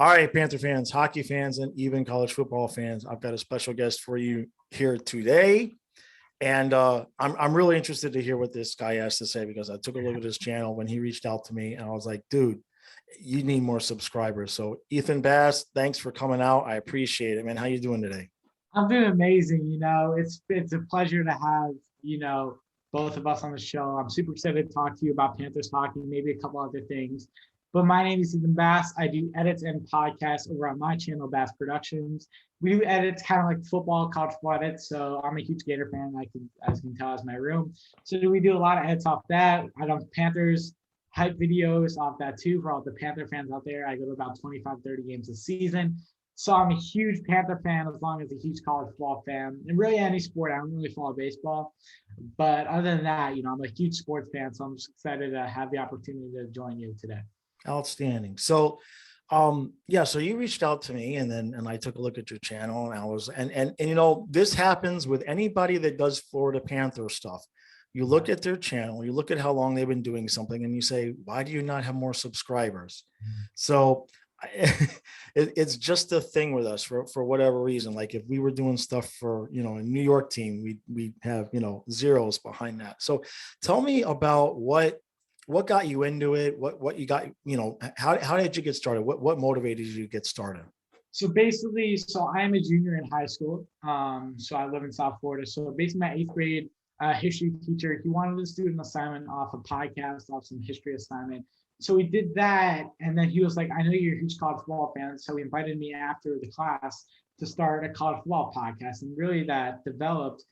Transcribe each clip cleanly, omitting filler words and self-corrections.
All right, Panther fans, hockey fans, and even college football fans, I've got a special guest for you here today. And I'm really interested to hear what this guy has to say because I took a look at his channel when he reached out to me and I was like, dude, you need more subscribers. So Ethan Bass, thanks for coming out. I appreciate it, man. How you doing today? I'm doing amazing. It's a pleasure to have, both of us on the show. I'm super excited to talk to you about Panthers hockey, maybe a couple other things. But my name is Ethan Bass. I do edits and podcasts over on my channel, Bass Productions. We do edits kind of like football, college football edits. So I'm a huge Gator fan. As you can tell, is my room. So we do a lot of edits off that. I do Panthers hype videos off that too for all the Panther fans out there. I go to about 25, 30 games a season. So I'm a huge Panther fan as long as a huge college football fan. And really any sport, I don't really follow baseball. But other than that, I'm a huge sports fan. So I'm just excited to have the opportunity to join you today. Outstanding. So yeah, so you reached out to me and I took a look at your channel and I was and this happens with anybody that does Florida Panther stuff. You look at their channel, you look at how long they've been doing something and you say, why do you not have more subscribers? So it's just a thing with us for whatever reason. Like if we were doing stuff for, a New York team, we have, zeros behind that. So tell me about what got you into it? What you got, how did you get started? What motivated you to get started? So basically, I am a junior in high school. So I live in South Florida. So basically my eighth grade history teacher, he wanted us to do an assignment off a podcast, off some history assignment. So we did that. And then he was like, I know you're a huge college football fan. So he invited me after the class to start a college football podcast. And really that developed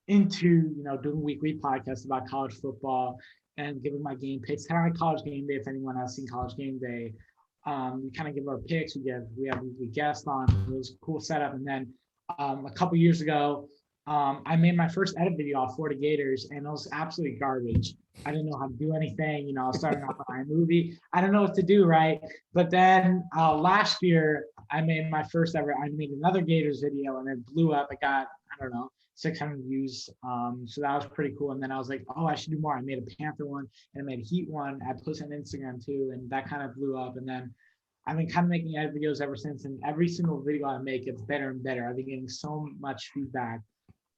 into, doing weekly podcasts about college football and giving my game picks, kind of like College Game Day. If anyone has seen College Game Day, we kind of give our picks. We have weekly guests on. It was a cool setup. And then a couple years ago, I made my first edit video off Florida Gators, and it was absolutely garbage. I didn't know how to do anything. I was starting off on iMovie. I don't know what to do, right? But then last year, I made another Gators video, and it blew up. It got, I don't know, 600 views. So that was pretty cool. And then I was like, oh, I should do more. I made a Panther one and I made a Heat one. I posted on Instagram too, and that kind of blew up. And then I've been kind of making edit videos ever since. And every single video I make, it's better and better. I've been getting so much feedback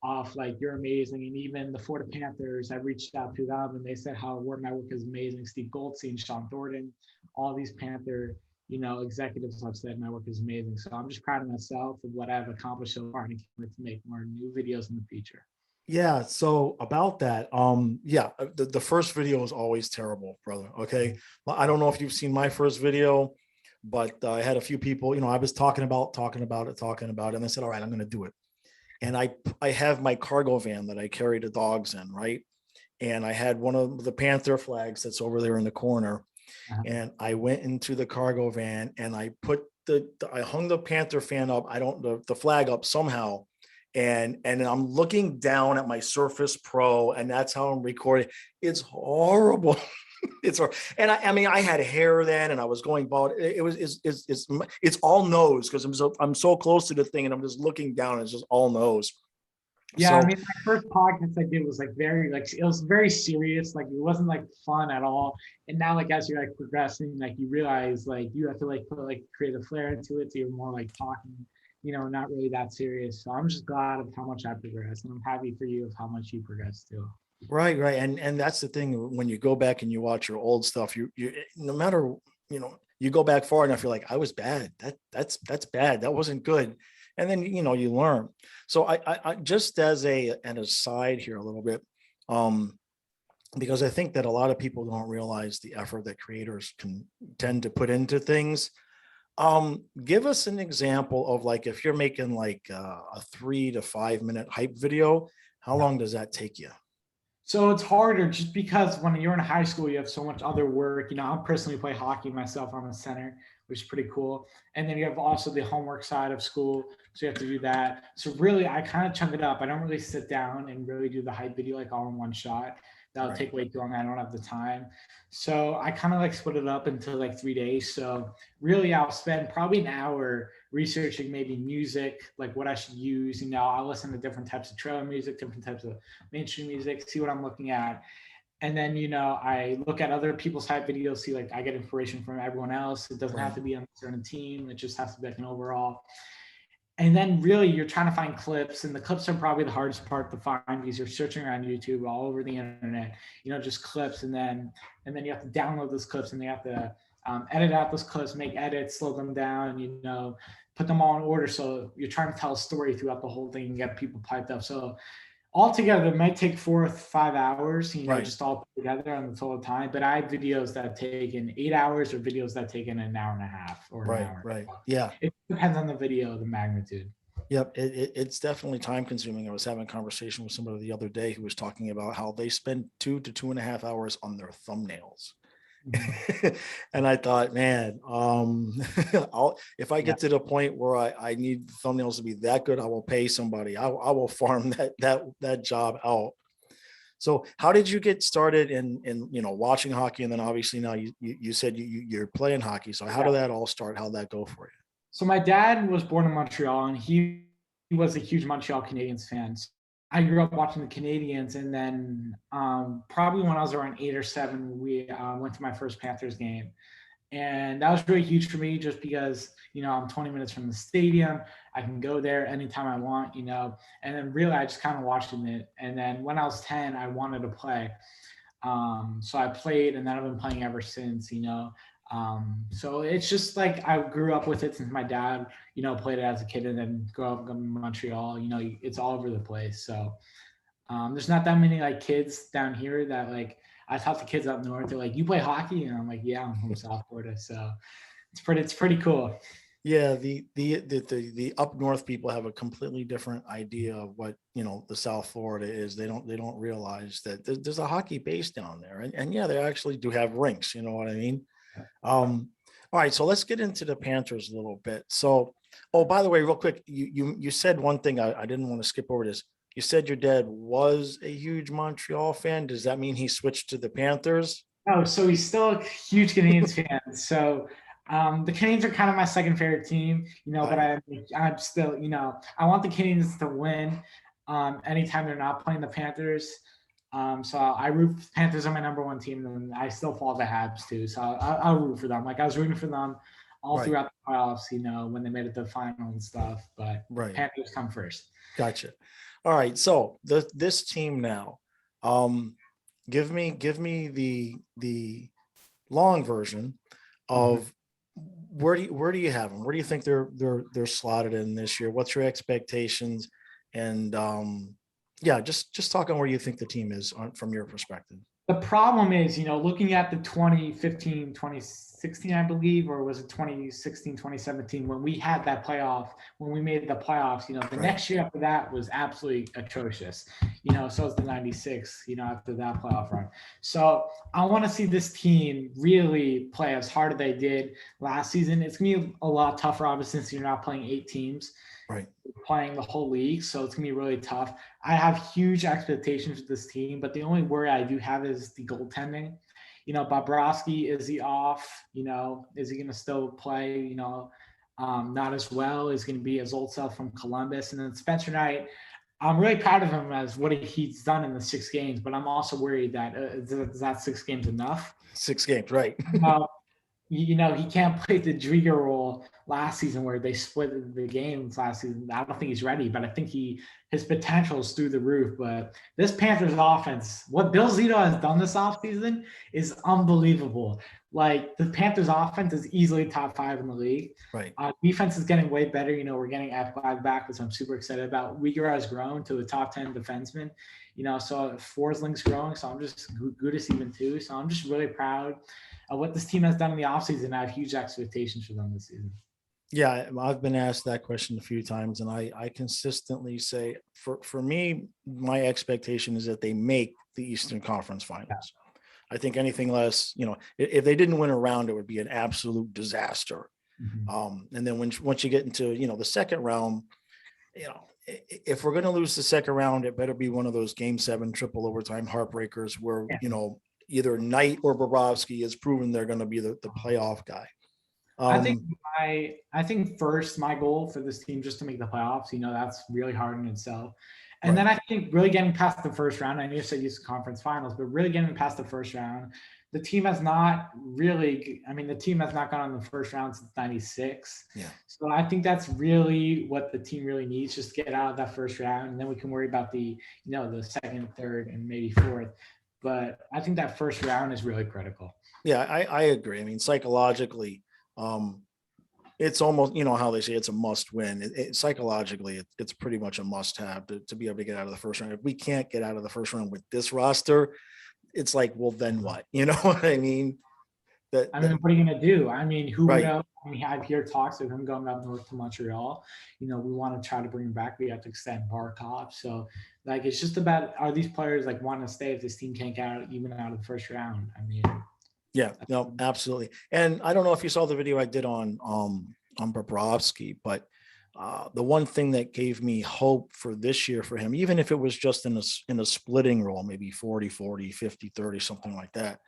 off like, you're amazing. And even the Florida Panthers, I reached out to them and they said how my work is amazing. Steve Goldstein, Sean Thornton, all these Panther executives have said my work is amazing. So I'm just proud of myself of what I've accomplished so far and can't wait to make more new videos in the future. Yeah. So about that, the first video is always terrible, brother. Okay. Well, I don't know if you've seen my first video, but I had a few people, I was talking about it. And I said, all right, I'm going to do it. And I have my cargo van that I carry the dogs in. Right. And I had one of the Panther flags that's over there in the corner. And I went into the cargo van and I put I hung the Panther fan up. The flag up somehow. And I'm looking down at my Surface Pro and that's how I'm recording. It's horrible. And I had hair then and I was going bald. It's all nose because I'm so close to the thing and I'm just looking down. It's just all nose. Yeah, so, my first podcast I did was it was very serious. Like it wasn't like fun at all. And now as you're progressing, you realize you have to put creative flair into it. So you're more talking, not really that serious. So I'm just glad of how much I progressed, and I'm happy for you of how much you progressed too. Right. And that's the thing when you go back and you watch your old stuff, you no matter you go back far enough, you're like, I was bad. That's bad. That wasn't good. And then, you learn. So I just as an aside here a little bit, because I think that a lot of people don't realize the effort that creators can tend to put into things. Give us an example of if you're making a 3 to 5 minute hype video, how long does that take you? So it's harder just because when you're in high school, you have so much other work. I personally play hockey myself. I'm a center, which is pretty cool. And then you have also the homework side of school. So you have to do that. So really, I kind of chunk it up. I don't really sit down and really do the hype video all in one shot. That'll take way too long. I don't have the time. So I kind of split it up into 3 days. So really I'll spend probably an hour researching maybe music, what I should use. I'll listen to different types of trailer music, different types of mainstream music, see what I'm looking at. And then, I look at other people's hype videos, see like I get inspiration from everyone else. It doesn't have to be on a certain team. It just has to be like an overall. And then really you're trying to find clips, and the clips are probably the hardest part to find because you're searching around YouTube all over the internet, just clips. And then you have to download those clips, and you have to edit out those clips, make edits, slow them down, put them all in order. So you're trying to tell a story throughout the whole thing and get people piped up. So altogether, it might take 4 or 5 hours, just all together on the total time. But I have videos that take in 8 hours or videos that take in an hour and a half or an hour. Right. Yeah. It depends on the video, the magnitude. Yep. It's definitely time consuming. I was having a conversation with somebody the other day who was talking about how they spend 2 to 2.5 hours on their thumbnails. And I thought, man, if I get to the point where I need thumbnails to be that good, I will pay somebody. I will farm that job out. So how did you get started in watching hockey? And then obviously now you said you're playing hockey. So how did that all start? How'd that go for you? So my dad was born in Montreal, and he was a huge Montreal Canadiens fan. I grew up watching the Canadiens, and then probably when I was around 8 or 7, we went to my first Panthers game. And that was really huge for me just because, I'm 20 minutes from the stadium. I can go there anytime I want, and then really I just kind of watching it. And then when I was 10, I wanted to play. So I played, and then I've been playing ever since, so it's just like I grew up with it since my dad, played it as a kid, and then grew up in Montreal. It's all over the place. So there's not that many like kids down here that like I talk to kids up north. They're like, "You play hockey?" And I'm like, "Yeah, I'm from South Florida." So it's pretty cool. Yeah, the up north people have a completely different idea of what the South Florida is. They don't realize that there's a hockey base down there, and yeah, they actually do have rinks. You know what I mean? All right, so let's get into the Panthers a little bit. So, oh, by the way, real quick, you said one thing I didn't want to skip over this. You said your dad was a huge Montreal fan. Does that mean he switched to the Panthers? Oh, so he's still a huge Canadiens fan. So the Canadiens are kind of my second favorite team, but I'm still, I want the Canadiens to win anytime they're not playing the Panthers. So I root for Panthers are my number one team, and I still follow the Habs too. So I'll root for them. Like I was rooting for them all throughout the playoffs, when they made it to the final and stuff. But Panthers come first. Gotcha. All right. So this team now, give me the long version of where do you have them? Where do you think they're slotted in this year? What's your expectations? And yeah, just talk on where you think the team is from your perspective. The problem is, looking at the 2015, 2016, I believe, or was it 2016, 2017, when we had that playoff, when we made the playoffs, the next year after that was absolutely atrocious, so it's the 96, after that playoff run. So I want to see this team really play as hard as they did last season. It's going to be a lot tougher, obviously, since you're not playing 8 teams. Playing the whole league, so it's gonna be really tough. I have huge expectations for this team, but the only worry I do have is the goaltending. Bobrovsky, is he off? Is he gonna still play? Not as well. Is going to be his old self from Columbus, and then Spencer Knight. I'm really proud of him as what he's done in the 6 games, but I'm also worried that is that 6 games enough? 6 games, right? He can't play the Driga role last season where they split the games last season. I don't think he's ready, but I think his potential is through the roof. But this Panthers offense, what Bill Zito has done this offseason is unbelievable. Like the Panthers offense is easily top 5 in the league. Right. Defense is getting way better. We're getting F5 back, which I'm super excited about. Uyghur has grown to a top 10 defenseman. So Forsling's growing. So I'm just Gudis even too. So I'm just really proud of what this team has done in the offseason. I have huge expectations for them this season. Yeah, I've been asked that question a few times, and I consistently say for me, my expectation is that they make the Eastern Conference Finals. Yeah. I think anything less, if they didn't win a round, it would be an absolute disaster. Mm-hmm. And then once you get into, the second round, if we're going to lose the second round, it better be one of those Game 7 triple overtime heartbreakers where, either Knight or Bobrovsky has proven they're going to be the playoff guy. I think first my goal for this team just to make the playoffs, that's really hard in itself. And then I think really getting past the first round, I know you said use conference finals, but really getting past the first round, the team has not really, I mean, the team has not gone in the first round since 96. Yeah. So I think that's really what the team really needs, just get out of that first round. And then we can worry about the, the second, third, and maybe fourth. But I think that first round is really critical. Yeah, I agree. I mean, psychologically, it's almost, how they say it's a must win. Psychologically, it's pretty much a must have to be able to get out of the first round. If we can't get out of the first round with this roster, it's like, well, then what? You know what I mean? What are you going to do? I mean, who right. knows? I mean, I've heard talks of him going up north to Montreal. We want to try to bring him back. We have to extend Barkov. So, it's just about, are these players wanting to stay if this team can't get out of the first round? I mean, yeah, no, absolutely. And I don't know if you saw the video I did on Bobrovsky, but the one thing that gave me hope for this year for him, even if it was just in a splitting role, maybe 40-40, 50-30, something like that,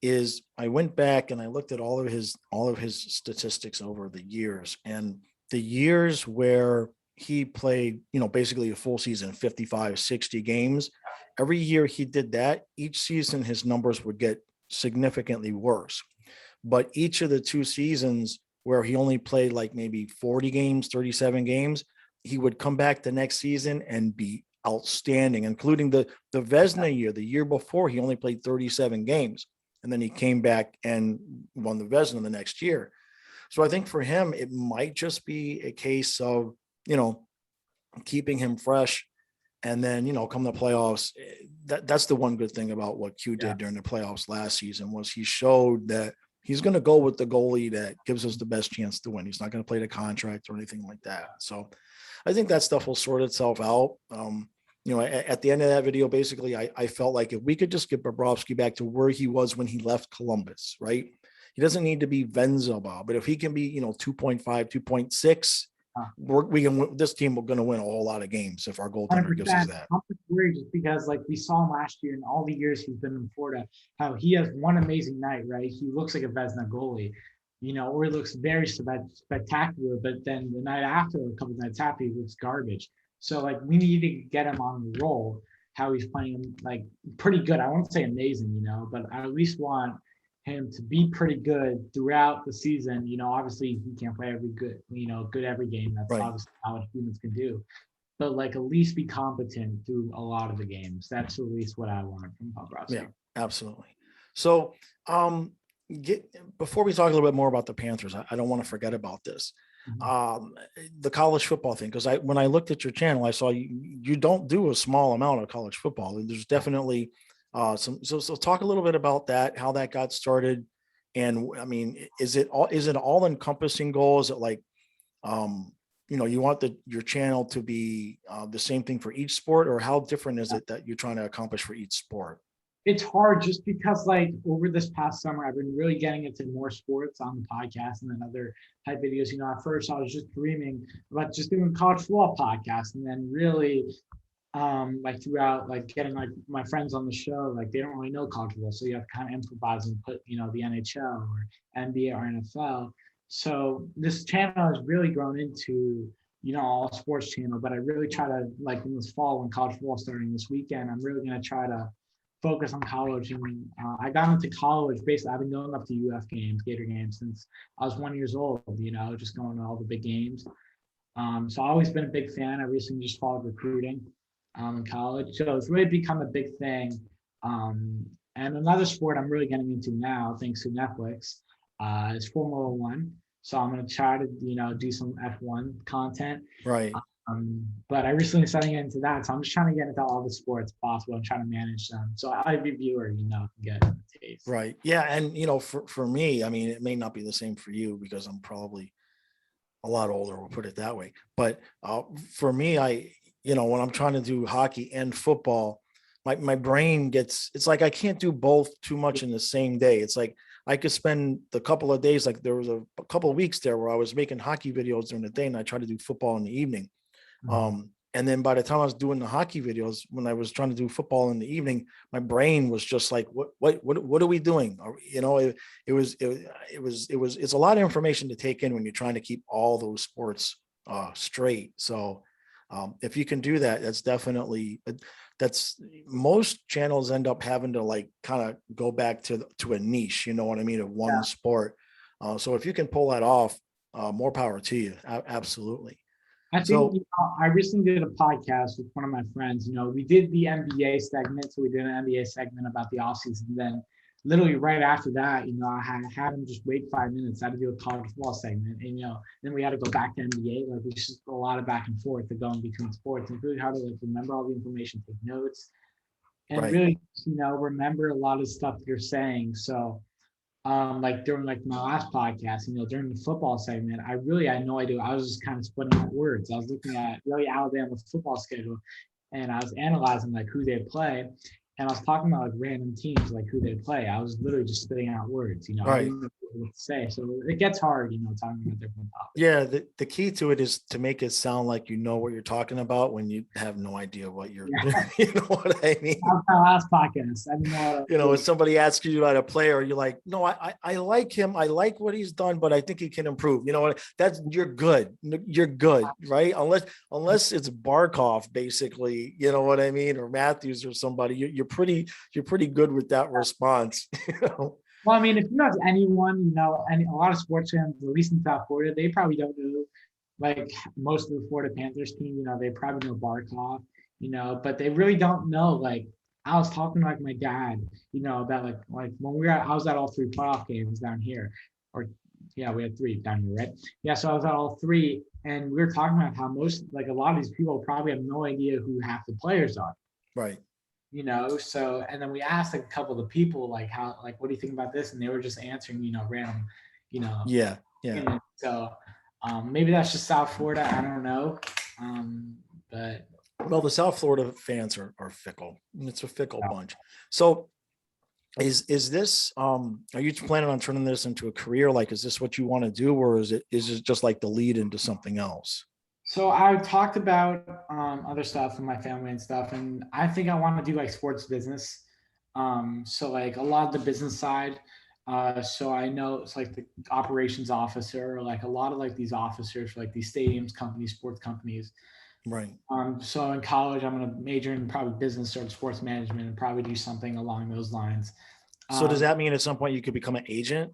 is I went back and I looked at all of his statistics over the years, and the years where he played, basically a full season, 55, 60 games, every year he did that, each season his numbers would get significantly worse. But each of the 2 seasons where he only played like maybe 40 games, 37 games, he would come back the next season and be outstanding, including the Vezina year. The year before, he only played 37 games, and then he came back and won the Vezina the next year. So I think for him, it might just be a case of, keeping him fresh. And then, come the playoffs, that's the one good thing about what Q did during the playoffs last season, was he showed that he's going to go with the goalie that gives us the best chance to win. He's not going to play the contract or anything like that. So I think that stuff will sort itself out. At the end of that video, basically, I felt like if we could just get Bobrovsky back to where he was when he left Columbus, right? He doesn't need to be Vezina, but if he can be, 2.5, 2.6, this team are going to win a whole lot of games if our goaltender gives us that. I'm worried just because, we saw him last year and all the years he's been in Florida, how he has one amazing night, right? He looks like a Vezina goalie, or he looks very spectacular, but then the night after, a couple of nights after, he looks garbage. So, we need to get him on the roll, how he's playing, pretty good. I won't say amazing, but I at least want him to be pretty good throughout the season. Obviously he can't play good every game. That's right. Obviously not what humans can do. But at least be competent through a lot of the games. That's at least what I want from Bobrovsky. Yeah, absolutely. So before we talk a little bit more about the Panthers, I don't want to forget about this. The college football thing, because when I looked at your channel, I saw you don't do a small amount of college football. There's definitely so talk a little bit about that, how that got started. And I mean, is it all encompassing goal? Is it you want your channel to be the same thing for each sport, or how different is it that you're trying to accomplish for each sport? It's hard just because over this past summer, I've been really getting into more sports on the podcast and then other type videos. At first I was just dreaming about just doing college football podcasts, and then really throughout getting my friends on the show, they don't really know college football, so you have to kind of improvise and put the NHL or NBA or NFL. So this channel has really grown into all sports channel, but I really try to in this fall when college football starting this weekend, I'm really going to try to focus on college. And I got into college basically. I've been going up to UF games, Gator games, since I was 1 year old, just going to all the big games. So I've always been a big fan. I recently just followed recruiting in college. So it's really become a big thing. And another sport I'm really getting into now, thanks to Netflix, is Formula One. So I'm going to try to, do some F1 content. Right. But I recently started getting into that. So I'm just trying to get into all the sports possible and trying to manage them. So every viewer, can get a taste. Right. Yeah. And, for me, I mean, it may not be the same for you because I'm probably a lot older, we'll put it that way. But for me, when I'm trying to do hockey and football, my brain it's like I can't do both too much in the same day. It's like I could spend a couple of days, there was a couple of weeks there where I was making hockey videos during the day and I tried to do football in the evening. And then by the time I was doing the hockey videos, when I was trying to do football in the evening, my brain was just like, what are we doing? It's a lot of information to take in when you're trying to keep all those sports straight. So If you can do that, that's definitely, that's, most channels end up having to like kind of go back to a niche, you know what I mean, of one sport. So if you can pull that off, more power to you. Absolutely. I think, I recently did a podcast with one of my friends. We did the NBA segment. So we did an NBA segment about the offseason. Then literally right after that, I had him just wait 5 minutes. I had to do a college football segment. And, then we had to go back to NBA. Like, it's just a lot of back and forth to go in between sports. And it's really hard to like remember all the information, take notes, and really, remember a lot of stuff you're saying. So like during like my last podcast, during the football segment, I had no idea. I was just kind of splitting out words. I was looking at really Alabama's football schedule, and I was analyzing like who they play, and I was talking about like random teams, like who they play. I was literally just spitting out words. I didn't know what to say. So it gets hard, talking about different topics. Yeah, the key to it is to make it sound like you know what you're talking about when you have no idea what you're, you know what I mean? That was my last podcast. I didn't know when somebody asks you about a player, you're like, no, I like him. I like what he's done, but I think he can improve. You know what? You're good. You're good, right? Unless it's Barkov, basically, you know what I mean, or Matthews or somebody, you're pretty good with that response. Well, I mean, if you ask anyone, and a lot of sports fans, at least in South Florida, they probably don't know, like most of the Florida Panthers team, they probably know Barkov, but they really don't know. Like, I was talking to like my dad, about like when I was at all 3 playoff games down here, or yeah, we had 3 down here, right? Yeah, so I was at all 3, and we were talking about how a lot of these people probably have no idea who half the players are. Right. So, and then we asked like a couple of the people, like, what do you think about this? And they were just answering, random, Yeah. So maybe that's just South Florida. I don't know. But well, the South Florida fans are fickle. It's a fickle bunch. So is this, are you planning on turning this into a career? Like, is this what you want to do? Or is it just like the lead into something else? So I talked about other stuff in my family and stuff, and I think I want to do like sports business. So like a lot of the business side. So I know it's like the operations officer, like a lot of like these officers for like these stadiums, companies, sports companies. Right. So in college, I'm going to major in probably business or sports management and probably do something along those lines. So does that mean at some point you could become an agent?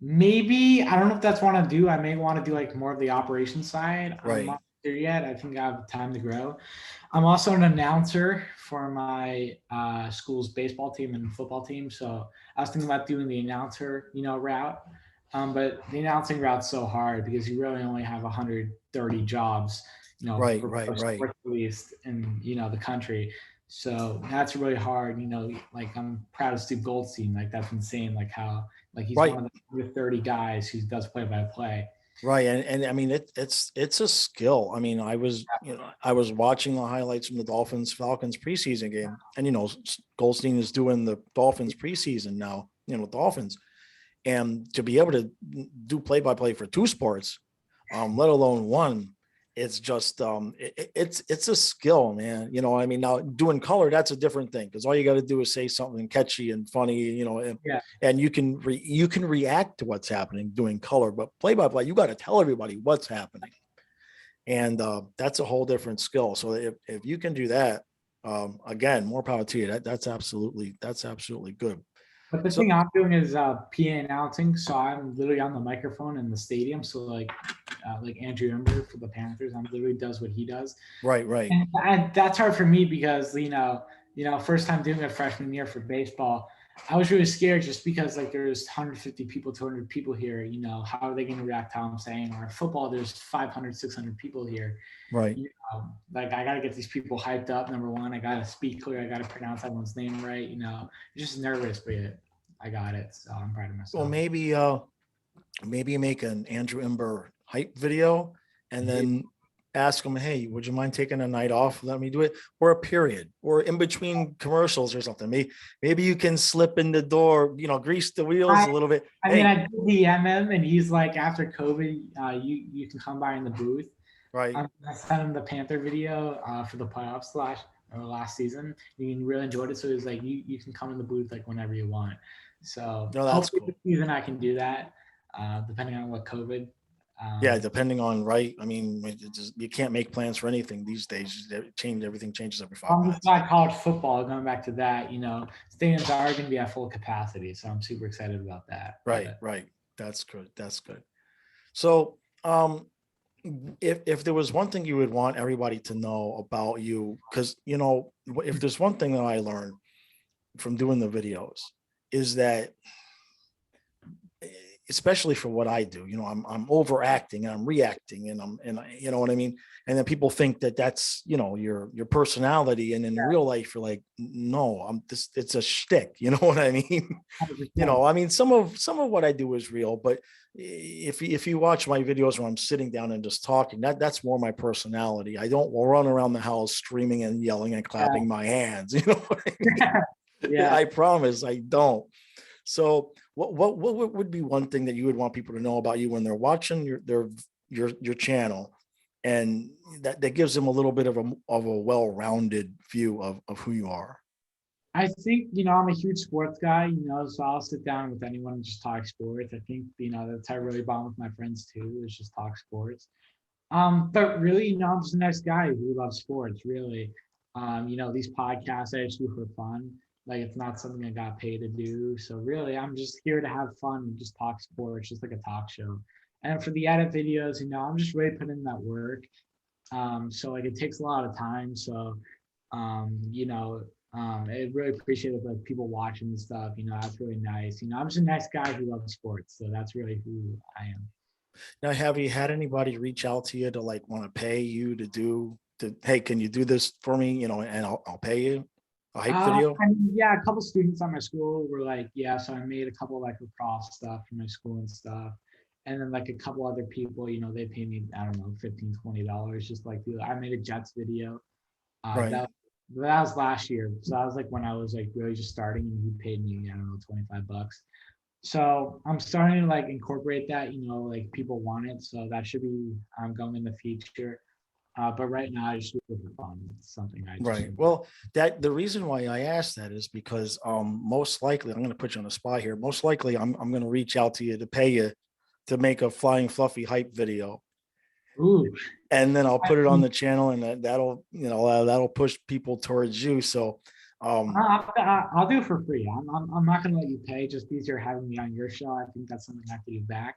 Maybe. I don't know if that's what I do. I may want to do like more of the operations side. Right. I'm not there yet. I think I have time to grow. I'm also an announcer for my school's baseball team and football team. So I was thinking about doing the announcer, route. But the announcing route's so hard because you really only have 130 jobs, right. Released in, the country. So that's really hard. Like I'm proud of Steve Goldstein. Like that's insane. Like how, like he's one of the 30 guys who does play-by-play. Right. And I mean, it's a skill. I mean, I was watching the highlights from the Falcons preseason game, and, Goldstein is doing the Dolphins preseason now, Dolphins, and to be able to do play-by-play for 2 sports, let alone 1, it's just, it's a skill, man. I mean, now doing color, that's a different thing. Cause all you got to do is say something catchy and funny, and you can react to what's happening doing color, but play-by-play, you got to tell everybody what's happening. And that's a whole different skill. So if you can do that, again, more power to you. That's absolutely good. But the thing I'm doing is PA announcing. So I'm literally on the microphone in the stadium. So like Andrew Ember for the Panthers, I'm literally does what he does. Right. And that's hard for me because, first time doing it freshman year for baseball, I was really scared just because like there's 150 people, 200 people here, how are they going to react to how I'm saying? Or football, there's 500, 600 people here. Right. Like I got to get these people hyped up. Number one, I got to speak clear. I got to pronounce everyone's name right. Just nervous, but I got it. So I'm proud of myself. Well, maybe make an Andrew Ember hype video and then ask him, hey, would you mind taking a night off? Let me do it, or a period, or in between commercials or something. Maybe you can slip in the door, grease the wheels a little bit. I mean, I did the MM, and he's like, after COVID, you can come by in the booth. Right. I sent him the Panther video for the playoffs last season. He really enjoyed it, so he was like, you can come in the booth like whenever you want. So no, that's cool. This season I can do that, depending on what COVID Yeah, depending on, right. I mean, you can't make plans for anything these days. Everything changes every 5 I'm minutes. just glad college football, going back to that, stadiums are going to be at full capacity. So I'm super excited about that. Right, right. That's good. That's good. So, if there was one thing you would want everybody to know about you, because if there's one thing that I learned from doing the videos, is that especially for what I do, I'm overacting and I'm reacting and you know what I mean? And then people think that that's, your personality. And in real life, you're like, no, it's a shtick. You know what I mean? 100%. I mean, some of what I do is real, but if you watch my videos where I'm sitting down and just talking, that's more my personality. I don't run around the house screaming and yelling and clapping my hands. You know what I mean? Yeah. I promise I don't. So what would be one thing that you would want people to know about you when they're watching your channel, and that gives them a little bit of a well-rounded view of who you are? I think, I'm a huge sports guy, so I'll sit down with anyone and just talk sports. I think, that's how I really bond with my friends too, is just talk sports. But really, I'm just a nice guy who loves sports, really. These podcasts I just do for fun. Like, it's not something I got paid to do. So really, I'm just here to have fun and just talk sports, just like a talk show. And for the edit videos, I'm just really putting in that work. So like it takes a lot of time. So, I really appreciate it, like people watching and stuff. That's really nice. I'm just a nice guy who loves sports. So that's really who I am. Now, have you had anybody reach out to you to like want to pay you hey, can you do this for me? And I'll pay you a hype video. I mean, yeah, a couple students at my school were like, yeah, so I made a couple like lacrosse stuff for my school and stuff. And then like a couple other people, they pay me, I don't know, $15-20, just like I made a Jets video. Right. That was last year. So that was like when I was like really just starting, and he paid me, I don't know, $25. So I'm starting to like incorporate that, like people want it. So that should be going in the future. But right now I just do it for fun. It's something I just right. Well, the reason why I asked that is because most likely, I'm going to put you on the spot here. Most likely I'm going to reach out to you to pay you to make a flying fluffy hype video. Ooh. And then I'll put it on the channel, and that'll push people towards you. So I'll do it for free. I'm not going to let you pay just because you're having me on your show. I think that's something I have to give back.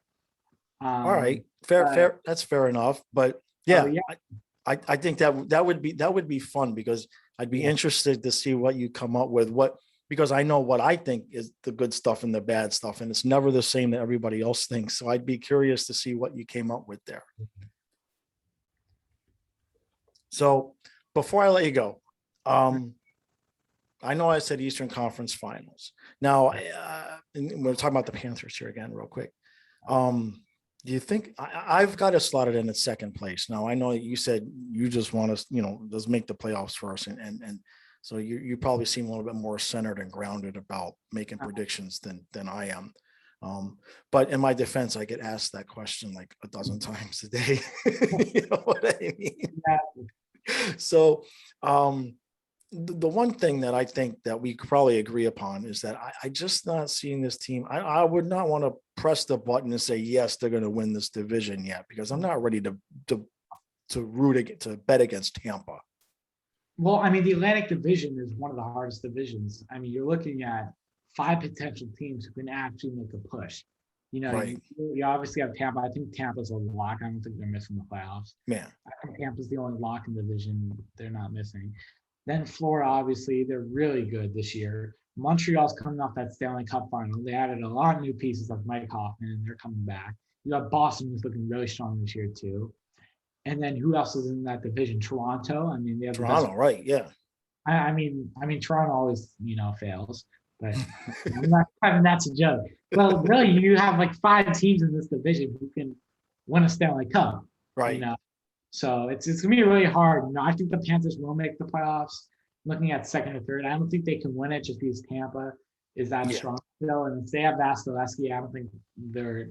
All right, fair. That's fair enough. But yeah, I think that would be fun, because I'd be interested to see what you come up with. Because I know what I think is the good stuff and the bad stuff, and it's never the same that everybody else thinks. So I'd be curious to see what you came up with there. So before I let you go, I know I said Eastern Conference Finals. Now, we're talking about the Panthers here again, real quick. Do you think I've got to slot it in at second place? Now, I know you said you just want to, just make the playoffs first, and so you probably seem a little bit more centered and grounded about making predictions than I am. But in my defense, I get asked that question like a dozen times a day. You know what I mean? So, the one thing that I think that we could probably agree upon is that I just not seeing this team. I would not want to press the button and say, yes, they're going to win this division yet, because I'm not ready to bet against Tampa. Well, I mean, the Atlantic Division is one of the hardest divisions. I mean, you're looking at 5 potential teams who can actually make a push. Right. You obviously have Tampa. I think Tampa's a lock. I don't think they're missing the playoffs. Yeah. I think Tampa's the only lock in the division they're not missing. Then Florida, obviously, they're really good this year. Montreal's coming off that Stanley Cup final. They added a lot of new pieces like Mike Hoffman, and they're coming back. You got Boston, who's looking really strong this year too. And then who else is in that division? Toronto. I mean, they have Toronto, right? Yeah. I mean, Toronto always, fails, but that's a joke. Well, really, you have like 5 teams in this division who can win a Stanley Cup, right? So it's gonna be really hard. I think the Panthers will make the playoffs. Looking at second or third, I don't think they can win it just because Tampa is that strong still, and if they have Vasilevsky, I don't think they're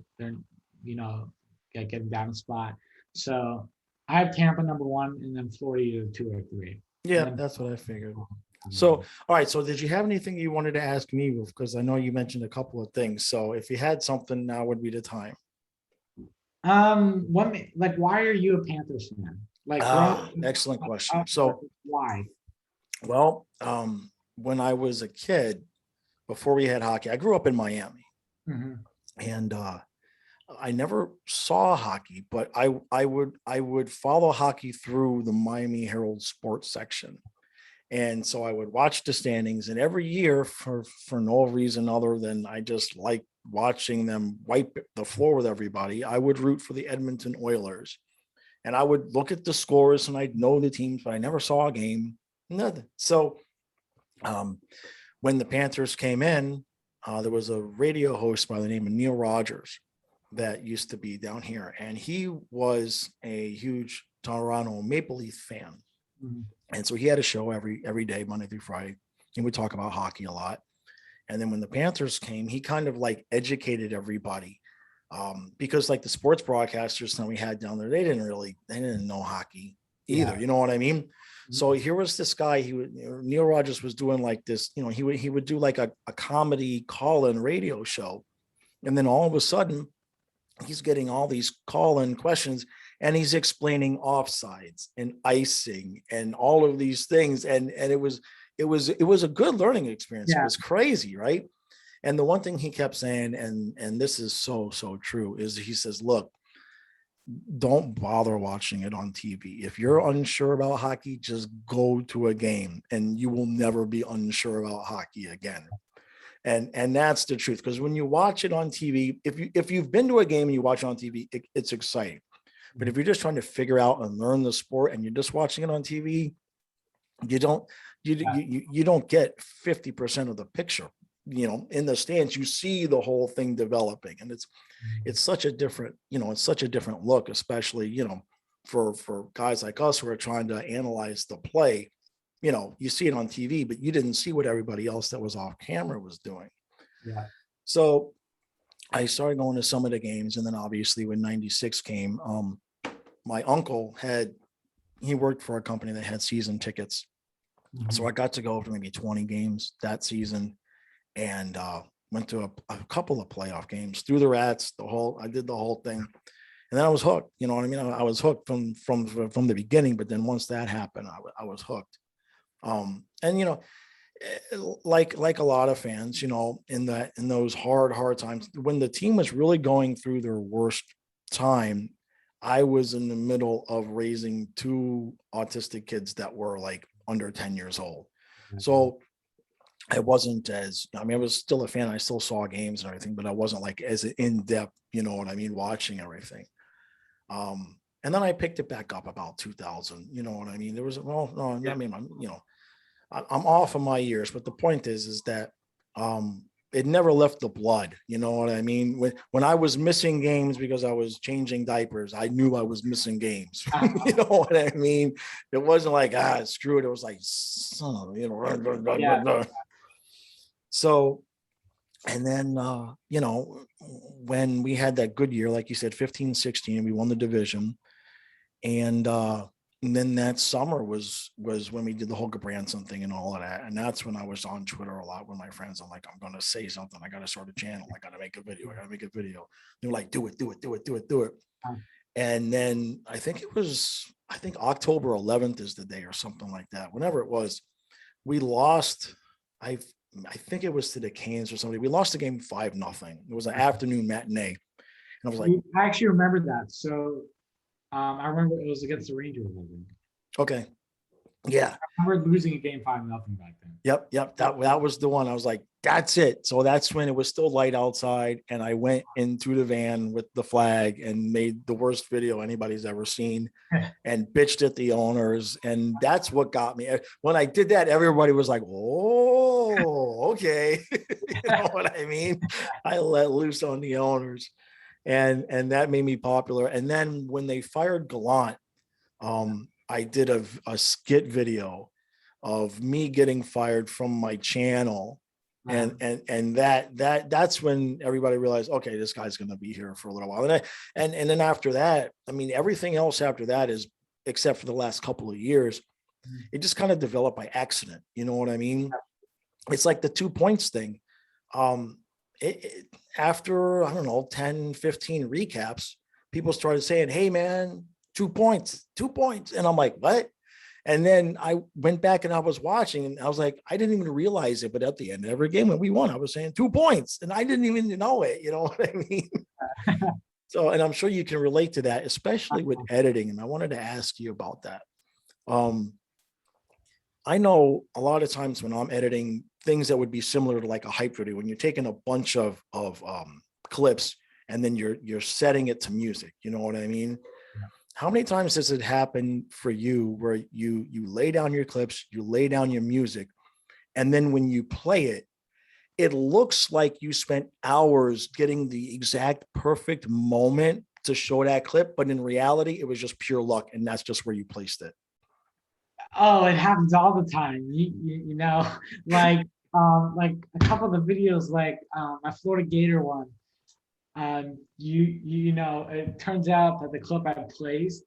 getting down a spot. So I have Tampa number 1, and then Florida either 2 or 3. Yeah, that's what I figured. So, all right. So did you have anything you wanted to ask me? Because I know you mentioned a couple of things. So if you had something, now would be the time. Like, why are you a Panthers fan? Like, growing Excellent question. up, So, why? well, when I was a kid, before we had hockey, I grew up in Miami, Mhm. and I never saw hockey, but I would follow hockey through the Miami Herald sports section. And so I would watch the standings, and every year, for no reason other than I just like watching them wipe the floor with everybody, I would root for the Edmonton Oilers. And I would look at the scores and I'd know the teams, but I never saw a game. Nothing. So um, when the Panthers came in, there was a radio host by the name of Neil Rogers that used to be down here, and he was a huge Toronto Maple Leaf fan. Mhm. And so he had a show every day, Monday through Friday. And we talk about hockey a lot. And then when the Panthers came, he kind of like educated everybody. Because like the sports broadcasters that we had down there, they didn't know hockey either. Yeah. You know what I mean? Mhm. So here was this guy, Neil Rogers was doing like this, he would do like a comedy call-in radio show. And then all of a sudden he's getting all these call-in questions, and he's explaining offsides and icing and all of these things. And it was a good learning experience. It Yeah. was crazy, right? And the one thing he kept saying, and this is so true, is he says, look, don't bother watching it on TV. If you're unsure about hockey, just go to a game and you will never be unsure about hockey again. And that's the truth, because when you watch it on TV, if you've been to a game and you watch it on TV, it's exciting. But if you're just trying to figure out and learn the sport and you're just watching it on TV, you don't you don't get 50% of the picture. In the stands, you see the whole thing developing, and it's such a different, it's such a different look, especially, for guys like us who are trying to analyze the play. You see it on TV, but you didn't see what everybody else that was off camera was doing. Yeah. So I started going to some of the games, and then obviously when 96 came, my uncle he worked for a company that had season tickets. So Mhm. I got to go to maybe 20 games that season, and went to a couple of playoff games through the Rats. I did the whole thing, and then I was hooked. You know what I mean? I was hooked from the beginning, but then once that happened, I was hooked. And like a lot of fans, in those hard times when the team was really going through their worst time, I was in the middle of raising two autistic kids that were like under 10 years old. So I wasn't I was still a fan. I still saw games and everything, but I wasn't like as in depth, you know what I mean, watching everything. And then I picked it back up about 2000, you know what I mean? There was, well, no, I mean, I'm off of my years, but the point is that it never left the blood. You know what I mean? When I was missing games because I was changing diapers, I knew I was missing games. You know what I mean? It wasn't like, screw it. It was like, son of, Yeah. So, and then, when we had that good year, like you said, 15-16, we won the division. And then that summer was when we did the whole Gabranson thing and all of that. And that's when I was on Twitter a lot with my friends. I'm like, I'm going to say something. I got to start a channel. I got to make a video. I got to make a video. They're like, do it. And then I think October 11th is the day or something like that. Whenever it was, we lost. I think it was to the Canadiens or somebody. We lost the game 5-0. It was an afternoon matinee. And I was like, I actually remember that. So I remember it was against the Rangers, I think. okay. Yeah. I remember losing a game 5-0 back then. Yep. That was the one. I was like, that's it. So that's when it was still light outside, and I went into the van with the flag and made the worst video anybody's ever seen and bitched at the owners. And that's what got me. When I did that, everybody was like, oh, okay. You know what I mean? I let loose on the owners, and that made me popular. And then when they fired Gallant, I did a skit video of me getting fired from my channel. And that's when everybody realized, okay, this guy's going to be here for a little while. And then after that, I mean, everything else after that is, except for the last couple of years, it just kind of developed by accident. You know what I mean? It's like the 2 points thing. After, I don't know, 10, 15 recaps, people started saying, hey man, 2 points. And I'm like, what? And then I went back and I was watching and I was like, I didn't even realize it. But at the end of every game when we won, I was saying 2 points and I didn't even know it. You know what I mean? So, and I'm sure you can relate to that, especially with editing. And I wanted to ask you about that. I know a lot of times when I'm editing things that would be similar to like a hype video, when you're taking a bunch of clips and then you're setting it to music, you know what I mean? How many times does it happen for you where you lay down your clips, you lay down your music, and then when you play it, it looks like you spent hours getting the exact perfect moment to show that clip, but in reality, it was just pure luck, and that's just where you placed it. Oh, it happens all the time. You know, like a couple of the videos, like my Florida Gator one. You know, it turns out that the clip I placed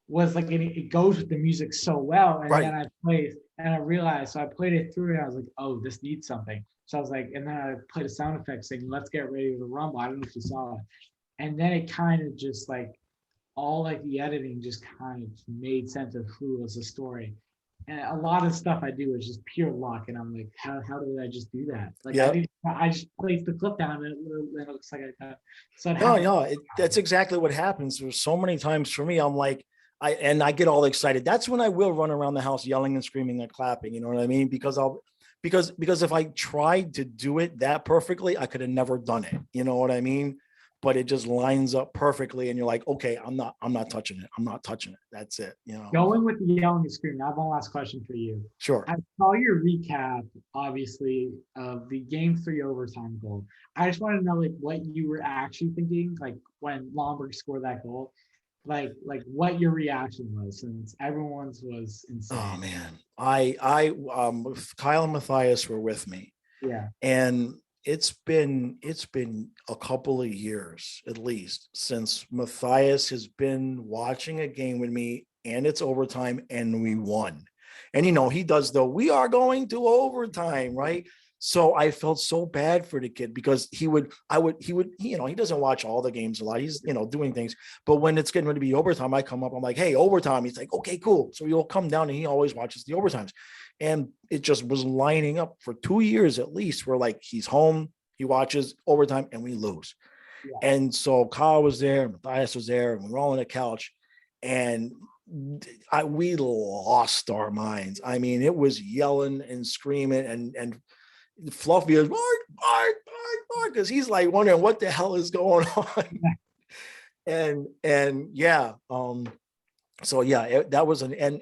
was like it goes with the music so well, and then Right. I played and I realized, so I played it through and I was like, oh, this needs something. So I was like, and then I played a sound effect saying, let's get ready to rumble. I don't know if you saw it, and then it kind of just like all like the editing just kind of made sense of who was the story. And a lot of stuff I do is just pure luck. And I'm like, how did I just do that? Like Yep. I just placed the clip down and it looks like I got so it No, happened. no, that's exactly what happens. There's so many times for me, I'm like, I get all excited. That's when I will run around the house yelling and screaming and clapping. You know what I mean? Because if I tried to do it that perfectly, I could have never done it. You know what I mean? But it just lines up perfectly, and you're like, okay, I'm not touching it. I'm not touching it. That's it. You know. Going with the yelling and screaming, I have one last question for you. Sure. I saw your recap, obviously, of the game 3 overtime goal. I just want to know like what you were actually thinking, like when Lomberg scored that goal, like what your reaction was, since everyone's was Oh insane. man, Kyle and Matthias were with me, Yeah. and it's been a couple of years at least since Matthias has been watching a game with me, and it's overtime, and we won. And he does the "we are going to overtime," right? So I felt so bad for the kid because he doesn't watch all the games a lot. He's doing things, but when it's getting ready to be overtime, I come up, I'm like, hey, overtime. He's like, okay, cool. So he'll come down and he always watches the overtimes. And it just was lining up for 2 years at least, where like he's home, he watches overtime, and we lose. Yeah. And so Kyle was there, Matthias was there, and we were all on the couch, and we lost our minds. I mean, it was yelling and screaming, and Fluffy is bark, because he's like wondering what the hell is going on. and yeah, so yeah, that was and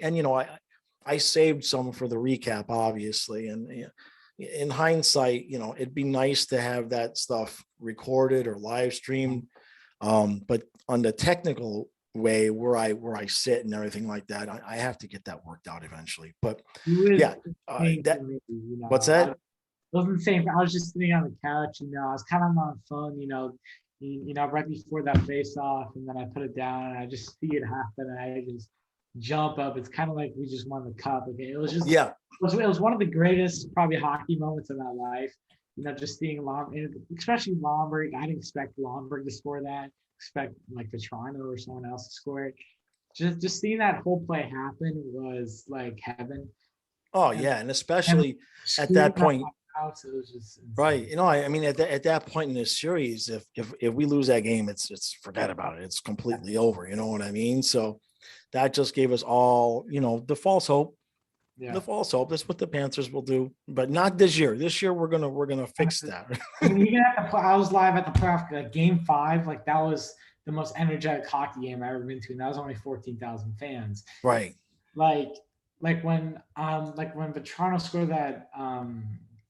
I saved some for the recap, obviously, and in hindsight, it'd be nice to have that stuff recorded or live streamed, but on the technical way where I sit and everything like that, I have to get that worked out eventually. But yeah, that what's that? Wasn't the same. I was just sitting on the couch, I was kind of on my phone, right before that face off, and then I put it down and I just see it happen and I just jump up. It's kind of like we just won the cup. Okay. It was just Yeah. It was one of the greatest probably hockey moments of my life. Just seeing Lomberg, especially Lomberg. I didn't expect Lomberg to score that. Expect like Toronto or someone else to score it. Just seeing that whole play happen was like heaven. Oh And, yeah, and and especially at screaming that out point, loud, so it was just insane. right? I mean, at that point in this series, if we lose that game, it's forget about it. It's completely over. You know what I mean? So that just gave us all, the false hope. Yeah. The false hope. That's what the Panthers will do, but not this year. This year we're gonna fix that. I mean, even I was live at the playoff, like game 5, like that was the most energetic hockey game I've ever been to, and that was only 14,000 fans. Right. Like when Vetrano scored that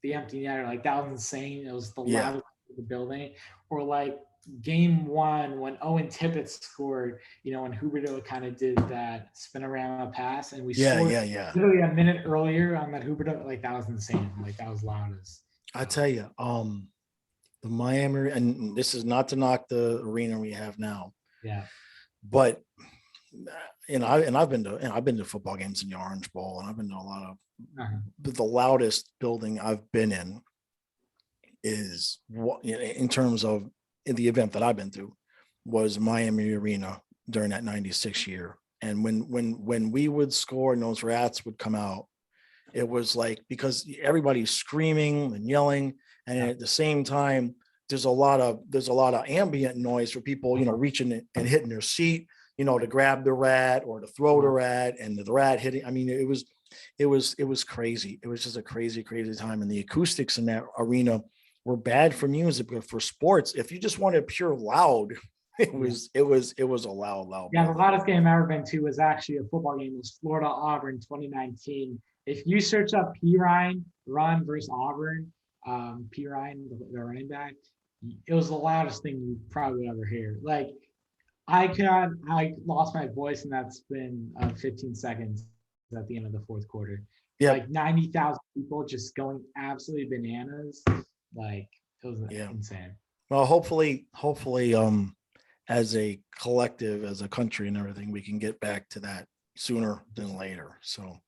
the empty netter, like that was insane. It was the loudest of the building. Or like game 1 when Owen Tippett scored, when Huberdeau kind of did that spinorama pass and we scored literally a minute earlier on that Huberdeau, like that was insane. Like that was loud as I tell you, the Miami, and this is not to knock the arena we have now. Yeah. But I've been to football games in the Orange Bowl, and I've been to a lot of the loudest building I've been in is in terms of in the event that I've been to was Miami Arena during that 96 year. And when we would score and those rats would come out, it was like, because everybody's screaming and yelling. And at the same time, there's a lot of ambient noise for people, reaching and hitting their seat, to grab the rat or to throw the rat, and the rat hitting. I mean, it was crazy. It was just a crazy time. And the acoustics in that arena were bad for music, but for sports, if you just wanted pure loud, it was a loud. Yeah, the loudest game I've ever been to was actually a football game. It was Florida Auburn 2019. If you search up P. Ryan run versus Auburn, P. Ryan, the running back, it was the loudest thing you probably ever hear. Like, I lost my voice, and that's been 15 seconds at the end of the fourth quarter. Yeah, like 90,000 people just going absolutely bananas. Like, it was insane. Well, hopefully, as a collective, as a country and everything, we can get back to that sooner than later. So,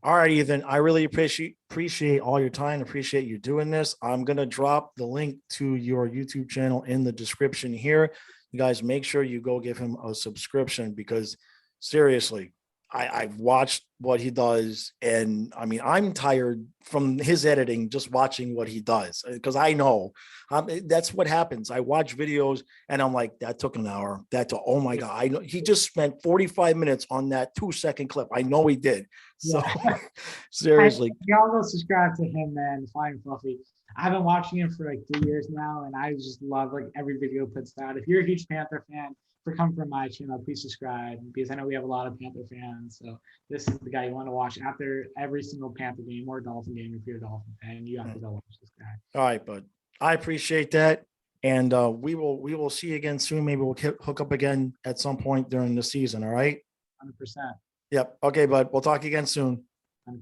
all right, Ethan, I really appreciate all your time. Appreciate you doing this. I'm going to drop the link to your YouTube channel in the description here. You guys make sure you go give him a subscription, because seriously, I've watched what he does. And I mean, I'm tired from his editing, just watching what he does, because I know that's what happens. I watch videos and I'm like, that took an hour. Oh my God. I know he just spent 45 minutes on that 2-second clip. I know he did. So seriously. Y'all go subscribe to him, man. Flying Fluffy. I've been watching him for like 3 years now, and I just love like every video he puts out. If you're a huge Panther fan, for coming from my channel, please subscribe, because I know we have a lot of Panther fans. So this is the guy you want to watch after every single Panther game or Dolphin game. If you're a Dolphin fan, you have to go watch this guy. All right, bud. I appreciate that. And we will see you again soon. Maybe we'll hook up again at some point during the season. All right. 100%. Yep. Okay, bud. We'll talk again soon. 100%.